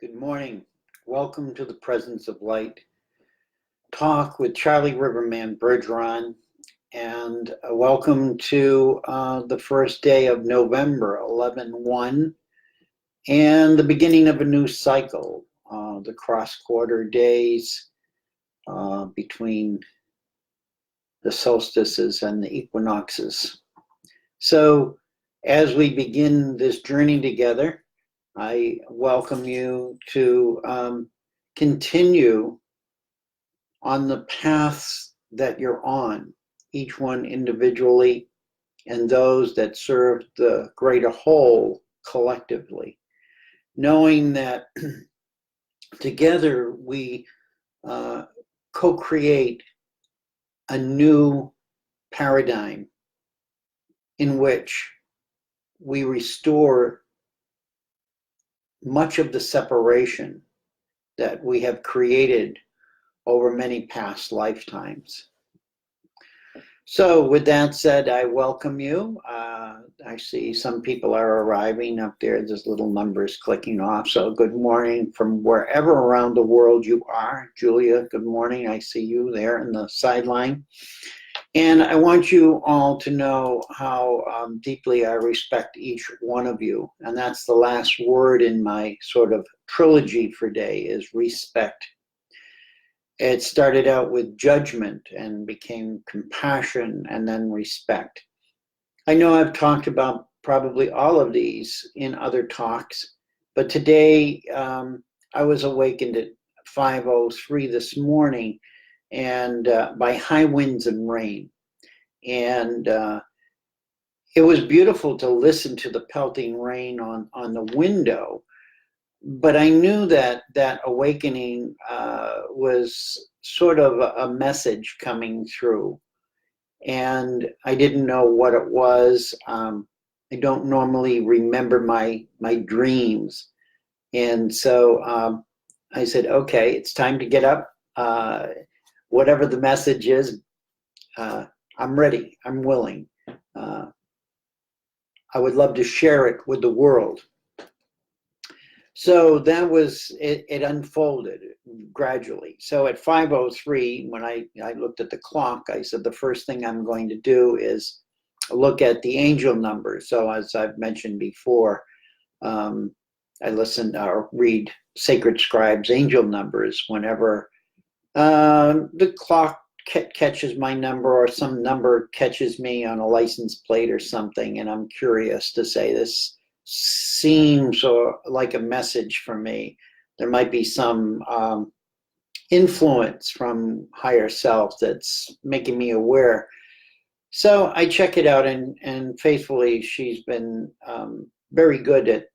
Good morning. Welcome to the Presence of Light talk with charlierivermanbergeron, and welcome to the first day of November, 11/1, and the beginning of a new cycle, the cross-quarter days between the solstices and the equinoxes. So as we begin this journey together, I welcome you to continue on the paths that you're on, each one individually, and those that serve the greater whole collectively, knowing that together we co-create a new paradigm in which we restore much of the separation that we have created over many past lifetimes. So with that said, I welcome you. I see some people are arriving up there. There's little numbers clicking off. So good morning from wherever around the world you are. Julia, good morning. I see you there in the sideline. And I want you all to know how deeply I respect each one of you. And that's the last word in my sort of trilogy for today, is respect. It started out with judgment and became compassion and then respect. I know I've talked about probably all of these in other talks, but today I was awakened at 5:03 this morning and by high winds and rain. And it was beautiful to listen to the pelting rain on the window, but I knew that that awakening was sort of a message coming through, and I didn't know what it was. I don't normally remember my dreams, and so I said, okay, it's time to get up. Whatever the message is, I'm ready, I'm willing. I would love to share it with the world. So that was, it unfolded gradually. So at 5:03, when I looked at the clock, I said the first thing I'm going to do is look at the angel numbers. So as I've mentioned before, I listen or read Sacred Scribes' angel numbers whenever the clock catches my number or some number catches me on a license plate or something, and I'm curious to say, this seems like a message for me. There might be some influence from higher self that's making me aware. So I check it out, and faithfully, she's been very good at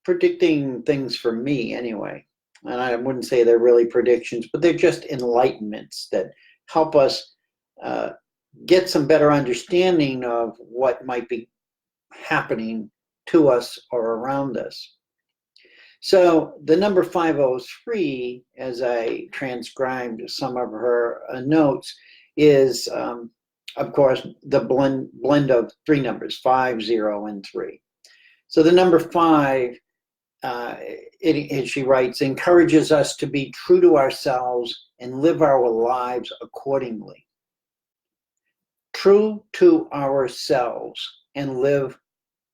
predicting things for me anyway. And I wouldn't say they're really predictions, but they're just enlightenments that help us get some better understanding of what might be happening to us or around us. So the number 5:03, as I transcribed some of her notes, is, of course, the blend of three numbers, 5, 0, and 3. So the number 5, she writes, encourages us to be true to ourselves and live our lives accordingly. True to ourselves and live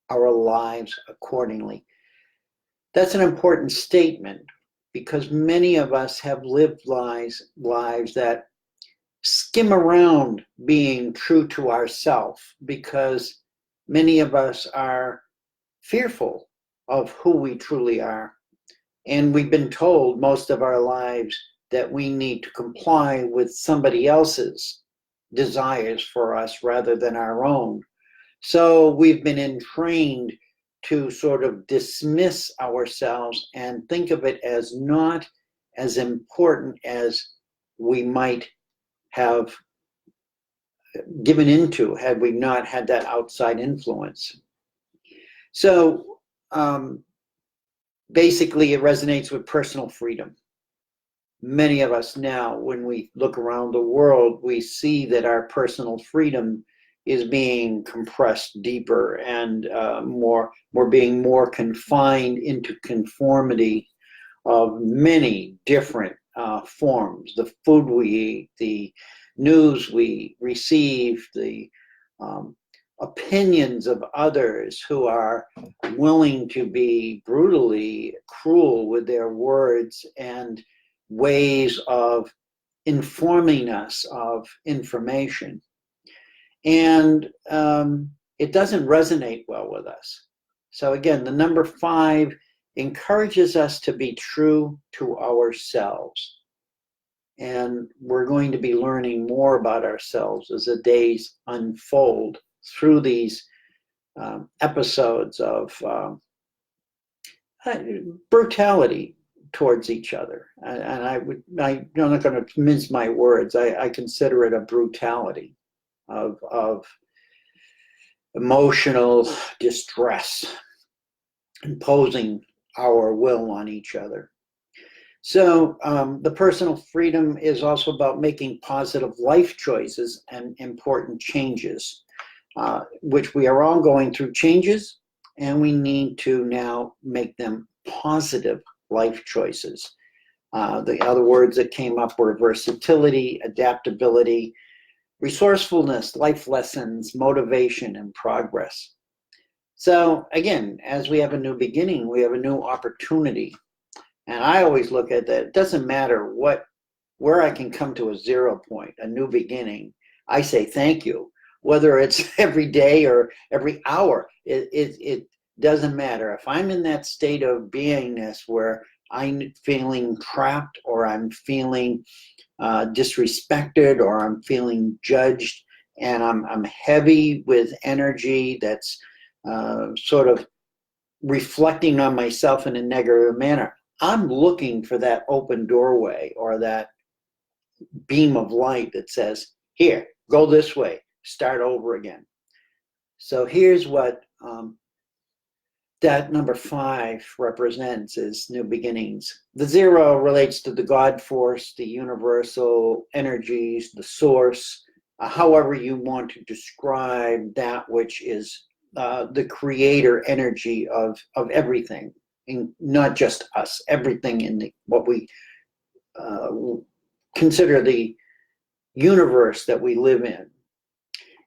our lives accordingly. That's an important statement, because many of us have lived lives that skim around being true to ourselves, because many of us are fearful of who we truly are. And we've been told most of our lives that we need to comply with somebody else's desires for us rather than our own. So we've been entrained to sort of dismiss ourselves and think of it as not as important as we might have given into had we not had that outside influence. So basically, it resonates with personal freedom. Many of us now, when we look around the world, we see that our personal freedom is being compressed deeper, and we're being more confined into conformity of many different forms. The food we eat, the news we receive, the opinions of others who are willing to be brutally cruel with their words and ways of informing us of information. And it doesn't resonate well with us. So again, the number 5 encourages us to be true to ourselves. And we're going to be learning more about ourselves as the days unfold through these episodes of brutality towards each other. And I'm not going to mince my words. I consider it a brutality of emotional distress, imposing our will on each other. So the personal freedom is also about making positive life choices and important changes, which we are all going through changes, and we need to now make them positive life choices. The other words that came up were versatility, adaptability, resourcefulness, life lessons, motivation, and progress. So again, as we have a new beginning, we have a new opportunity. And I always look at that. It doesn't matter where I can come to a 0 point, a new beginning. I say thank you. Whether it's every day or every hour, it doesn't matter. If I'm in that state of beingness where I'm feeling trapped, or I'm feeling disrespected, or I'm feeling judged, and I'm heavy with energy that's sort of reflecting on myself in a negative manner, I'm looking for that open doorway or that beam of light that says, here, go this way, start over again. So here's what that number 5 represents, is new beginnings. The 0 relates to the God force, the universal energies, the source, however you want to describe that which is the creator energy of everything, and not just us, everything in what we consider the universe that we live in.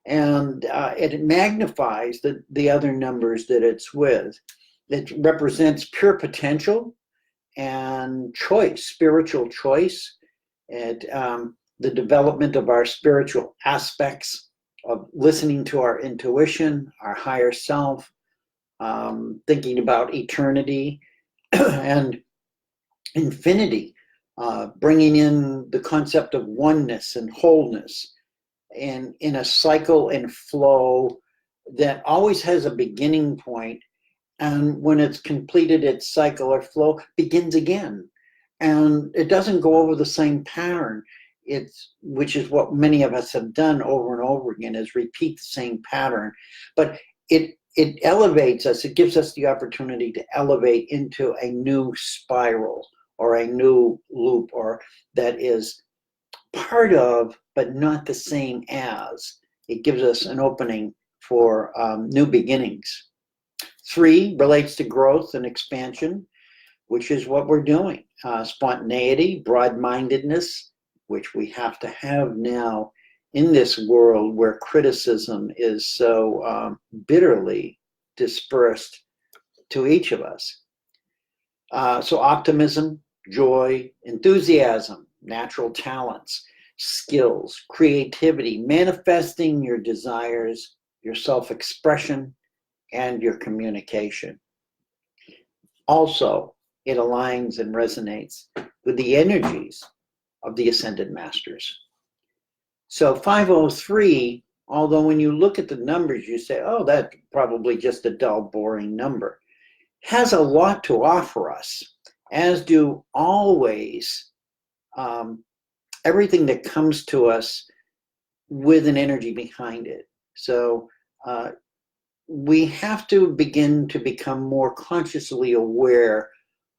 And it magnifies the other numbers that it's with. It represents pure potential and choice, spiritual choice, and the development of our spiritual aspects, of listening to our intuition, our higher self, thinking about eternity and infinity, bringing in the concept of oneness and wholeness, and in a cycle and flow that always has a beginning point, and when it's completed its cycle or flow, begins again, and it doesn't go over the same pattern. Which is what many of us have done over and over again, is repeat the same pattern. But it elevates us. It gives us the opportunity to elevate into a new spiral or a new loop, or that is part of, but not the same as. It gives us an opening for new beginnings. 3 relates to growth and expansion, which is what we're doing. Spontaneity, broad-mindedness, which we have to have now in this world where criticism is so bitterly dispersed to each of us. So optimism, joy, enthusiasm, natural talents, skills, creativity, manifesting your desires, your self-expression, and your communication. Also, it aligns and resonates with the energies of the Ascended Masters. So 503, although when you look at the numbers, you say, oh, that's probably just a dull, boring number, has a lot to offer us, as do always everything that comes to us with an energy behind it. So we have to begin to become more consciously aware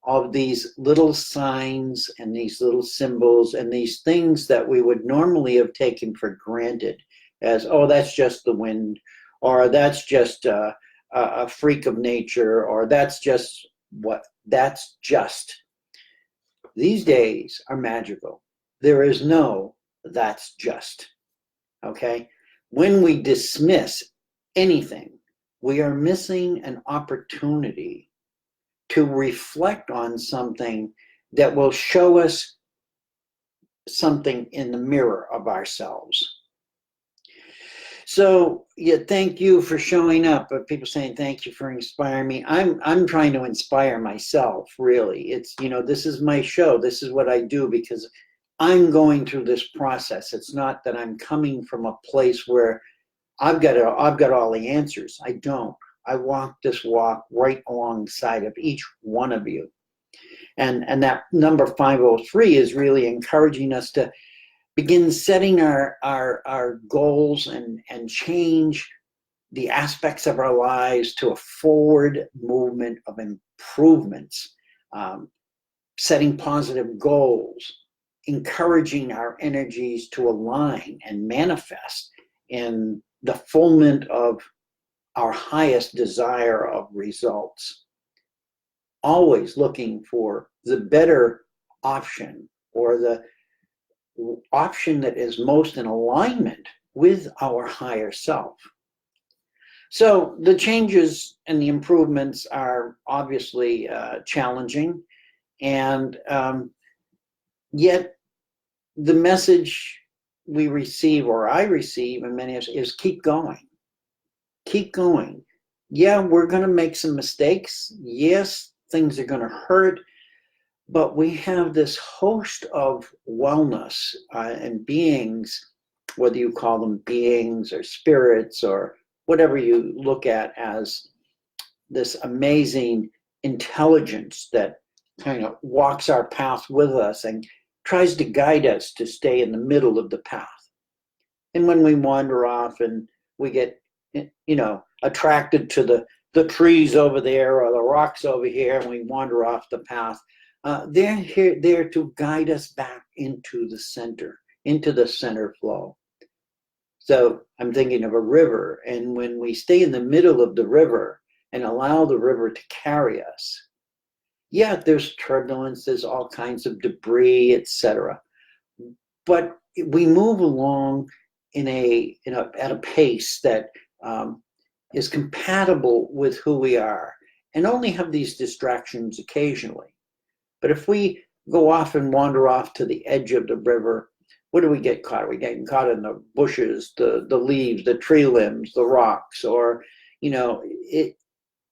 of these little signs and these little symbols and these things that we would normally have taken for granted as, oh, that's just the wind, or that's just a freak of nature, or that's just. These days are magical. There is no that's just. Okay? When we dismiss anything, we are missing an opportunity to reflect on something that will show us something in the mirror of ourselves. So, yeah, thank you for showing up. People saying thank you for inspiring me. I'm trying to inspire myself, really. It's, this is my show. This is what I do because I'm going through this process. It's not that I'm coming from a place where I've got all the answers. I don't. I walk this walk right alongside of each one of you. And that number 503 is really encouraging us to begin setting our goals and change the aspects of our lives to a forward movement of improvements, setting positive goals, encouraging our energies to align and manifest in the fulfillment of our highest desire of results. Always looking for the better option or the option that is most in alignment with our higher self. So the changes and the improvements are obviously challenging, and yet the message we receive, or I receive in many ways, is keep going. Keep going. Yeah, we're going to make some mistakes. Yes, things are going to hurt. But we have this host of wellness and beings, whether you call them beings or spirits or whatever you look at as this amazing intelligence that kind of walks our path with us and tries to guide us to stay in the middle of the path. And when we wander off and we get, attracted to the trees over there or the rocks over here, and we wander off the path, they're there to guide us back into the center flow. So I'm thinking of a river, and when we stay in the middle of the river and allow the river to carry us, yeah, there's turbulence, there's all kinds of debris, etc. But we move along at a pace that is compatible with who we are, and only have these distractions occasionally. But if we go off and wander off to the edge of the river, what do we get caught? Are we getting caught in the bushes, the leaves, the tree limbs, the rocks, or,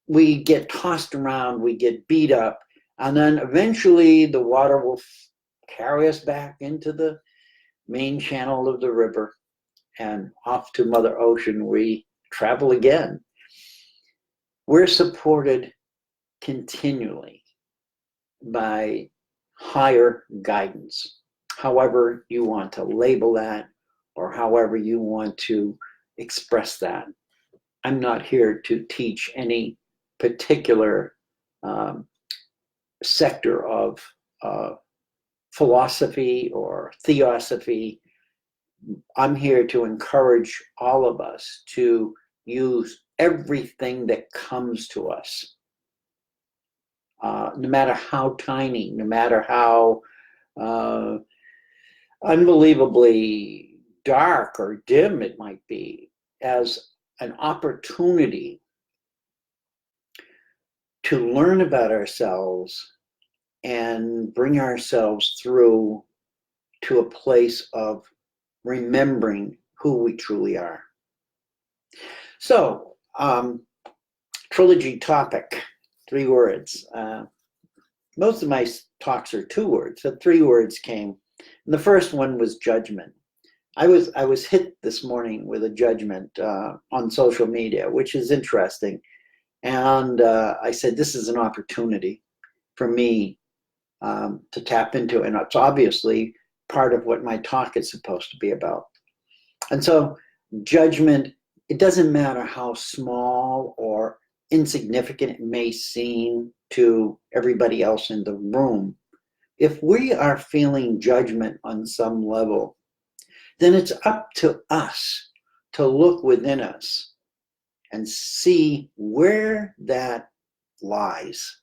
we get tossed around, we get beat up, and then eventually the water will carry us back into the main channel of the river, and off to Mother Ocean we travel again. We're supported continually by higher guidance, however you want to label that or however you want to express that. I'm not here to teach any particular sector of philosophy or theosophy. I'm here to encourage all of us to use everything that comes to us, no matter how tiny, no matter how unbelievably dark or dim it might be, as an opportunity to learn about ourselves and bring ourselves through to a place of remembering who we truly are. So, trilogy topic, 3 words. Most of my talks are 2 words, so 3 words came. And the first one was judgment. I was hit this morning with a judgment on social media, which is interesting. And I said, this is an opportunity for me to tap into, and it's obviously part of what my talk is supposed to be about. And so judgment, it doesn't matter how small or insignificant it may seem to everybody else in the room. If we are feeling judgment on some level, then it's up to us to look within us and see where that lies.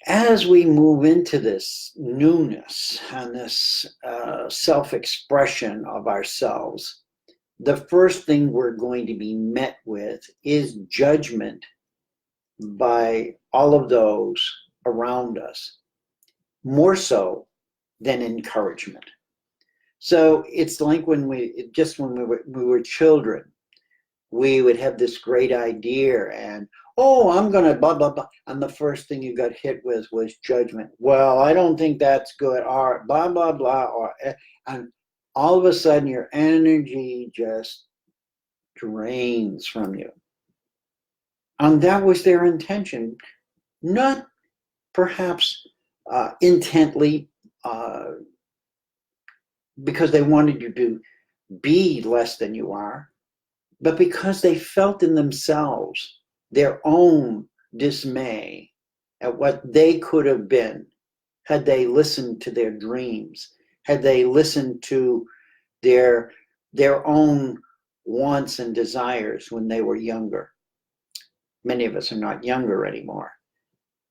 As we move into this newness and this self-expression of ourselves, the first thing we're going to be met with is judgment by all of those around us, more so than encouragement. So it's like when we were children, we would have this great idea and, oh, I'm going to blah, blah, blah. And the first thing you got hit with was judgment. Well, I don't think that's good. Or blah, blah, blah. And all of a sudden your energy just drains from you. And that was their intention. Not perhaps intently because they wanted you to be less than you are, but because they felt in themselves their own dismay at what they could have been had they listened to their dreams, had they listened to their own wants and desires when they were younger. Many of us are not younger anymore,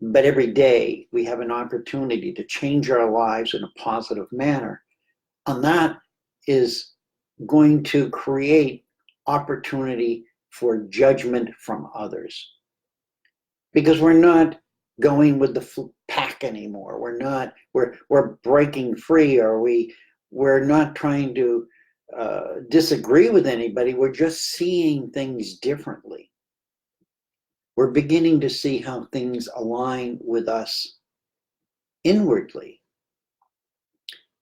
but every day we have an opportunity to change our lives in a positive manner, and that is going to create opportunity for judgment from others, because we're not going with the pack anymore. We're breaking free, or we're not trying to disagree with anybody. We're just seeing things differently. We're beginning to see how things align with us inwardly,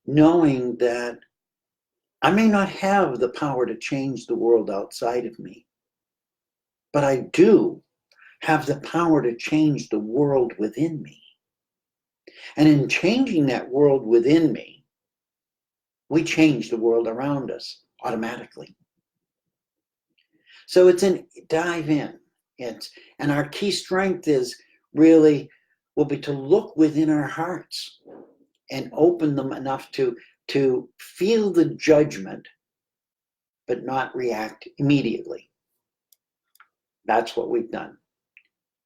knowing that I may not have the power to change the world outside of me, but I do have the power to change the world within me. And in changing that world within me, we change the world around us automatically. So it's a dive in. And our key strength will be to look within our hearts and open them enough to feel the judgment, but not react immediately. That's what we've done.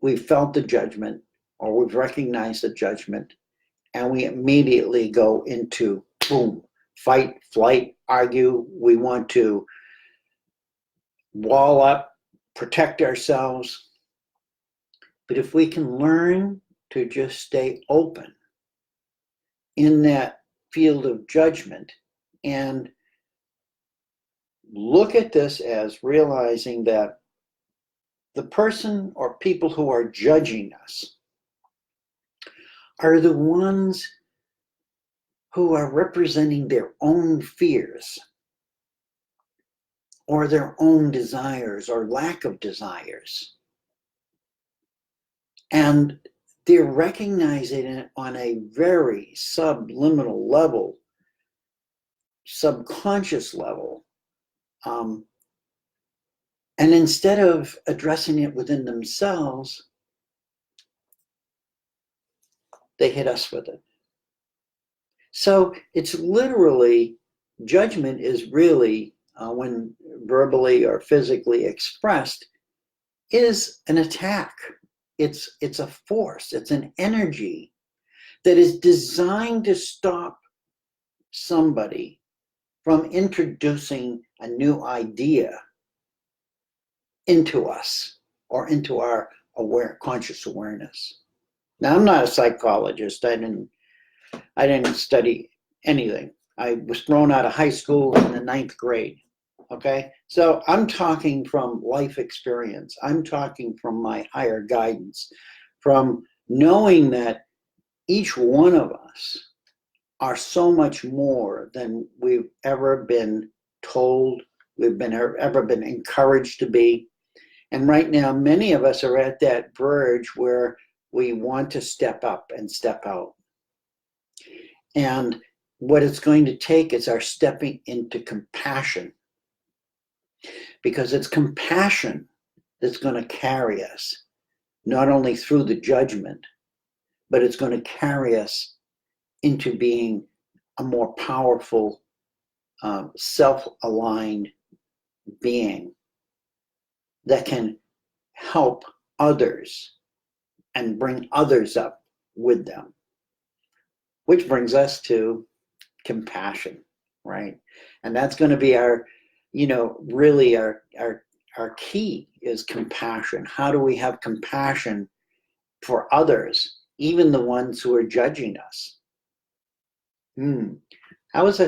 We've felt the judgment, or we've recognized the judgment, and we immediately go into, boom, fight, flight, argue. We want to wall up, protect ourselves. But if we can learn to just stay open in that field of judgment and look at this as realizing that the person or people who are judging us are the ones who are representing their own fears or their own desires or lack of desires. And they're recognizing it on a very subliminal level, subconscious level. And instead of addressing it within themselves, they hit us with it. So it's literally, judgment is really, when verbally or physically expressed, is an attack. It's a force, it's an energy that is designed to stop somebody from introducing a new idea into us or into our conscious awareness. Now, I'm not a psychologist. I didn't study anything. I was thrown out of high school in the 9th grade. Okay, so I'm talking from life experience. I'm talking from my higher guidance, from knowing that each one of us are so much more than we've ever been told, ever been encouraged to be. And right now, many of us are at that verge where we want to step up and step out. And what it's going to take is our stepping into compassion, because it's compassion that's going to carry us, not only through the judgment, but it's going to carry us into being a more powerful, self-aligned being that can help others and bring others up with them. Which brings us to compassion, right? And that's going to be our, really our key is compassion. How do we have compassion for others, even the ones who are judging us? That was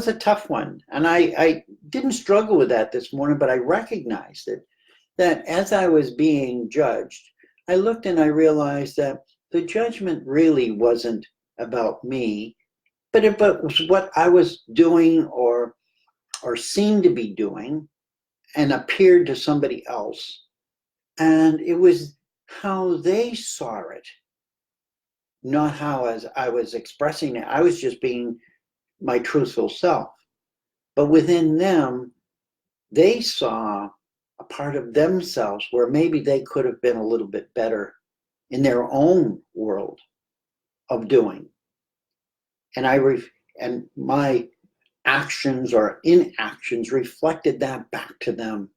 a tough one. And I didn't struggle with that this morning, but I recognized it, that as I was being judged, I looked and I realized that the judgment really wasn't about me, but it was what I was doing or seemed to be doing and appeared to somebody else. And it was how they saw it, not how as I was expressing it. I was just being my truthful self. But within them, they saw a part of themselves where maybe they could have been a little bit better in their own world of doing. And my actions or inactions reflected that back to them.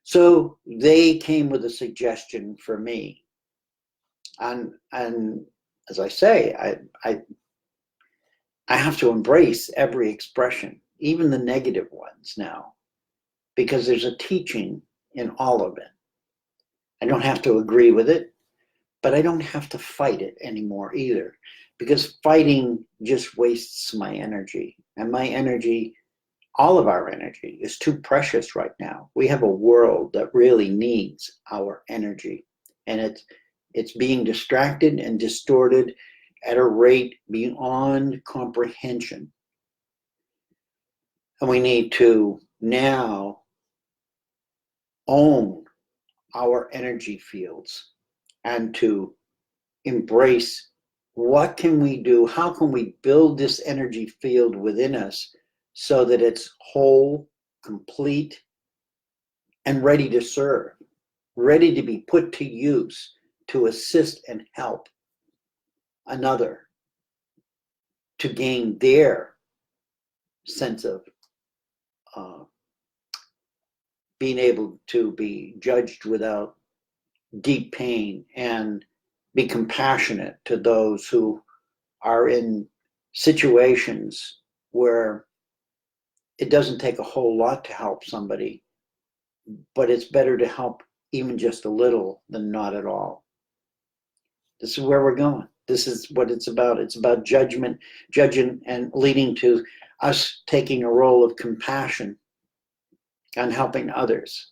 So they came with a suggestion for me. And as I say, I have to embrace every expression, even the negative ones now, because there's a teaching in all of it. I don't have to agree with it, but I don't have to fight it anymore either, because fighting just wastes my energy. And my energy, all of our energy, is too precious right now. We have a world that really needs our energy, and it's being distracted and distorted at a rate beyond comprehension. And we need to now own our energy fields and to embrace what can we do, how can we build this energy field within us so that it's whole, complete, and ready to serve, ready to be put to use to assist and help another to gain their sense of being able to be judged without deep pain and be compassionate to those who are in situations where it doesn't take a whole lot to help somebody, but it's better to help even just a little than not at all. This is where we're going. This is what it's about. It's about judging and leading to us taking a role of compassion and helping others.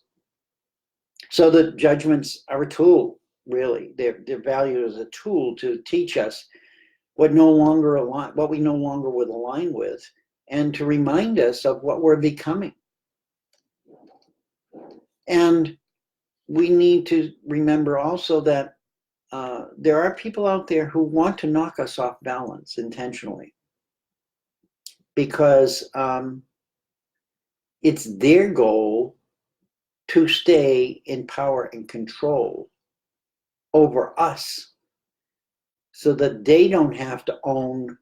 So the judgments are a tool, really. They're valued as a tool to teach us what we no longer would align with, and to remind us of what we're becoming. And we need to remember also that there are people out there who want to knock us off balance intentionally, because it's their goal to stay in power and control over us so that they don't have to own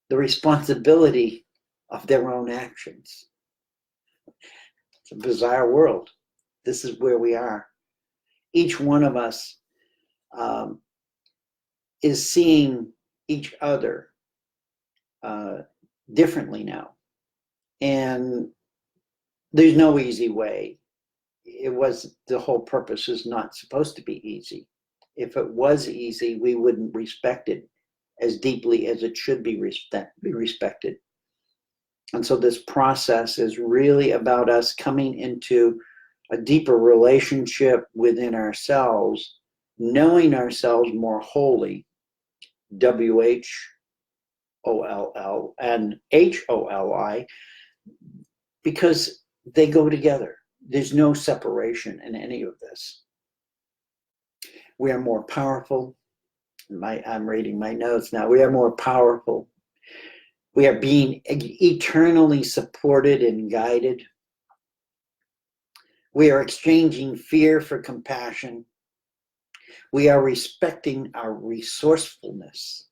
the responsibility of their own actions. It's a bizarre world. This is where we are. Each one of us is seeing each other differently now. And there's no easy way. The whole purpose is not supposed to be easy. If it was easy, we wouldn't respect it as deeply as it should be respected. And so this process is really about us coming into a deeper relationship within ourselves, knowing ourselves more wholly, WHOLL and HOLI, because they go together. There's no separation in any of this. We are more powerful. I'm reading my notes now. We are more powerful. We are being eternally supported and guided. We are exchanging fear for compassion. We are respecting our resourcefulness.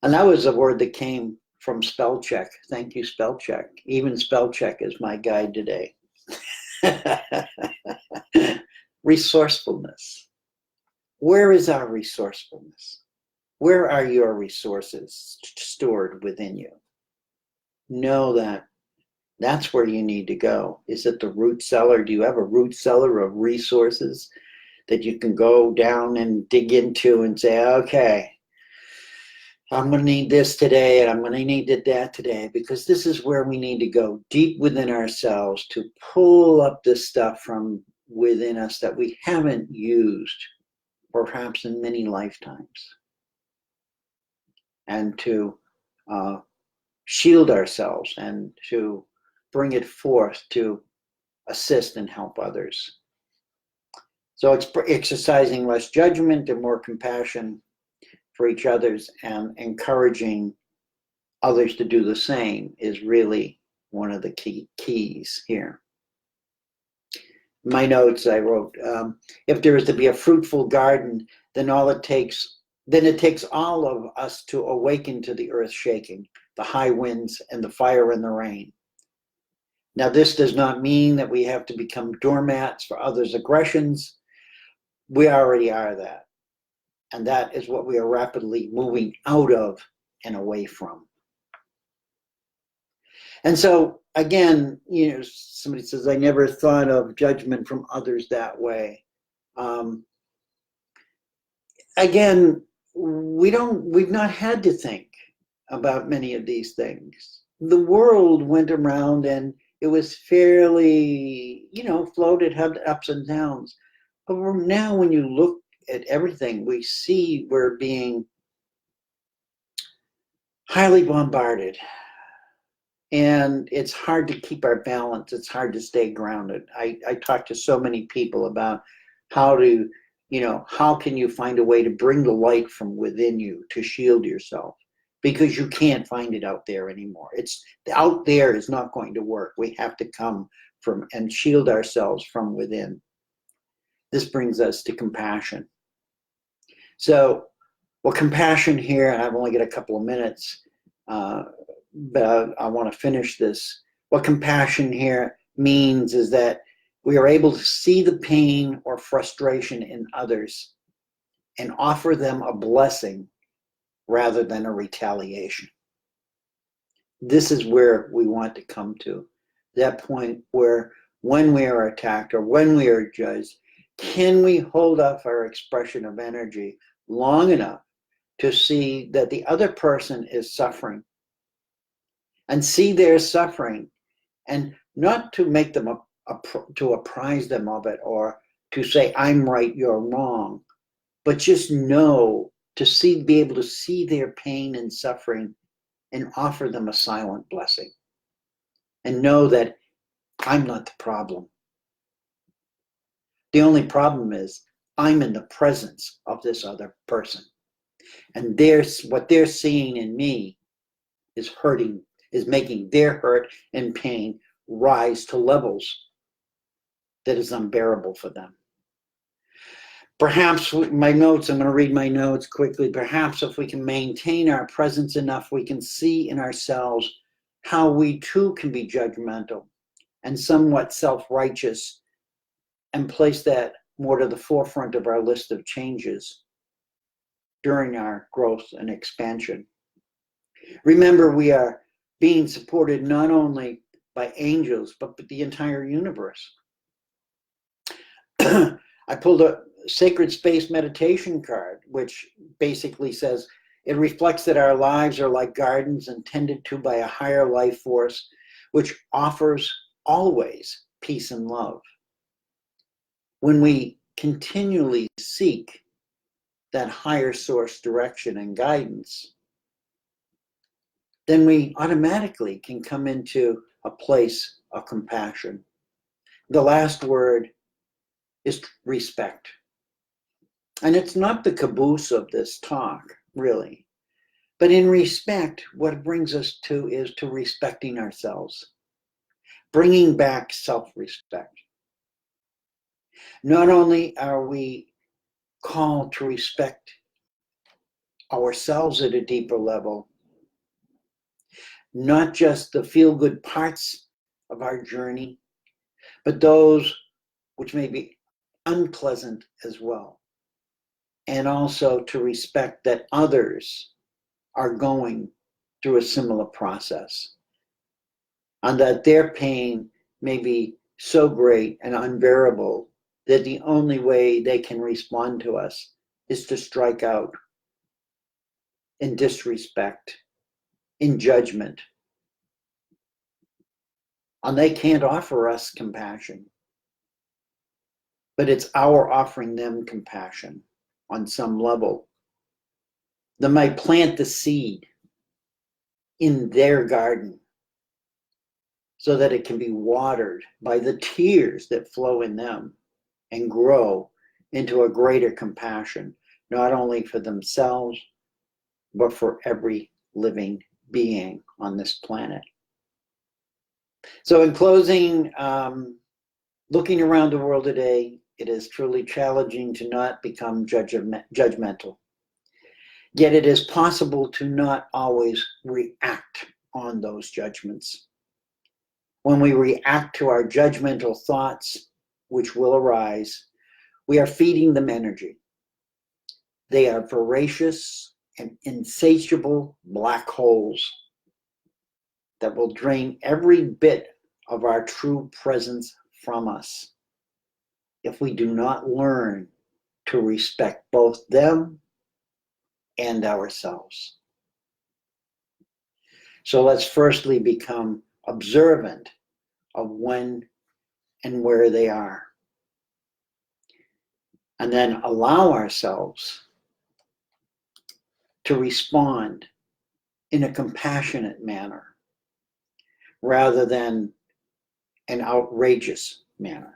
And that was a word that came from spell check. Thank you, spell check. Even spell check is my guide today. Resourcefulness. where is our resourcefulness? Where are your resources stored within you? Know that that's where you need to go. Is it the root cellar? Do you have a root cellar of resources that you can go down and dig into and say, okay, I'm going to need this today and I'm going to need that today, because this is where we need to go deep within ourselves to pull up this stuff from within us that we haven't used perhaps in many lifetimes, and to shield ourselves and to bring it forth to assist and help others. So it's exercising less judgment and more compassion for each other's, and encouraging others to do the same is really one of the keys here. In my notes I wrote, if there is to be a fruitful garden, then it takes all of us to awaken to the earth shaking, the high winds and the fire and the rain. Now, this does not mean that we have to become doormats for others' aggressions. We already are that. And that is what we are rapidly moving out of and away from. And so, again, somebody says, I never thought of judgment from others that way. Again, we've not had to think about many of these things. The world went around and it was fairly, floated, had ups and downs. But now when you look at everything, we see we're being highly bombarded. And it's hard to keep our balance. It's hard to stay grounded. I talk to so many people about how can you find a way to bring the light from within you to shield yourself, because you can't find it out there anymore. It's out there is not going to work. We have to come from and shield ourselves from within. This brings us to compassion. So, compassion here, and I've only got a couple of minutes, but I want to finish this. What compassion here means is that we are able to see the pain or frustration in others and offer them a blessing rather than a retaliation. This is where we want to come to, that point where when we are attacked or when we are judged, can we hold up our expression of energy long enough to see that the other person is suffering, and see their suffering, and not to make them to apprise them of it or to say I'm right, you're wrong, but just know to be able to see their pain and suffering and offer them a silent blessing, and know that I'm not the problem. The only problem is I'm in the presence of this other person, and what they're seeing in me is making their hurt and pain rise to levels that is unbearable for them. Perhaps my notes, I'm going to read my notes quickly. Perhaps if we can maintain our presence enough, we can see in ourselves how we too can be judgmental and somewhat self-righteous, and place that more to the forefront of our list of changes during our growth and expansion. Remember, we are being supported not only by angels, but the entire universe. I pulled a sacred space meditation card, which basically says it reflects that our lives are like gardens and tended to by a higher life force, which offers always peace and love. When we continually seek that higher source direction and guidance, then we automatically can come into a place of compassion. The last word is respect. And it's not the caboose of this talk, really. But in respect, what it brings us to is to respecting ourselves, bringing back self-respect. Not only are we called to respect ourselves at a deeper level, not just the feel-good parts of our journey, but those which may be unpleasant as well. and also to respect that others are going through a similar process, and that their pain may be so great and unbearable that the only way they can respond to us is to strike out in disrespect, in judgment. And they can't offer us compassion, but it's our offering them compassion on some level that might plant the seed in their garden so that it can be watered by the tears that flow in them and grow into a greater compassion, not only for themselves, but for every living being on this planet. So in closing, looking around the world today, it is truly challenging to not become judgmental. Yet it is possible to not always react on those judgments. When we react to our judgmental thoughts, which will arise, we are feeding them energy. They are voracious and insatiable black holes that will drain every bit of our true presence from us if we do not learn to respect both them and ourselves. So let's firstly become observant of when and where they are, and then allow ourselves to respond in a compassionate manner rather than an outrageous manner.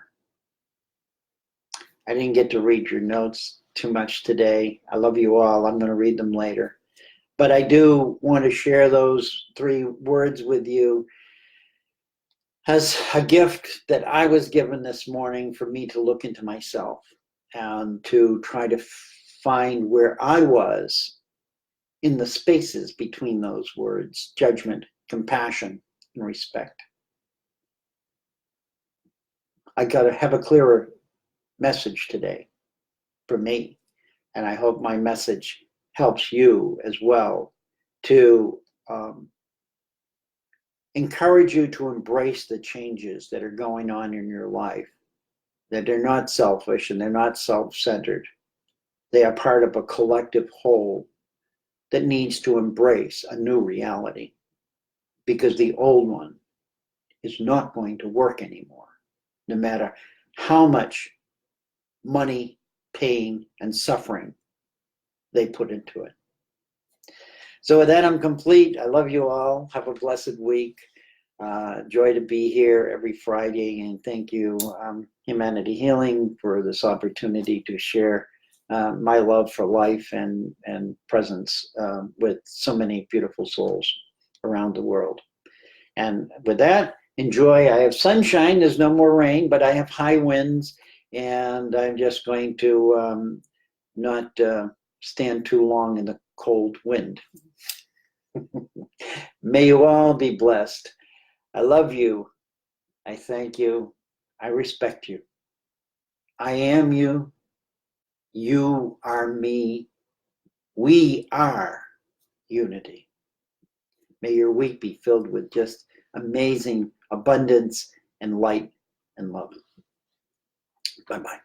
I didn't get to read your notes too much today. I love you all. I'm going to read them later. But I do want to share those 3 words with you as a gift that I was given this morning for me to look into myself and to try to find where I was in the spaces between those words: judgment, compassion, and respect. I got to have a clearer message today for me, and I hope my message helps you as well to encourage you to embrace the changes that are going on in your life, that they're not selfish and they're not self-centered. They are part of a collective whole that needs to embrace a new reality, because the old one is not going to work anymore, no matter how much money, pain, and suffering they put into it. So with that, I'm complete. I love you all. Have a blessed week. Joy to be here every Friday, and thank you, Humanity Healing, for this opportunity to share my love for life and presence with so many beautiful souls around the world. And with that, enjoy. I have sunshine. There's no more rain, but I have high winds, and I'm just going to not stand too long in the cold wind. May you all be blessed. I love you. I thank you. I respect you. I am you. You are me. We are unity. May your week be filled with just amazing abundance and light and love. Bye-bye.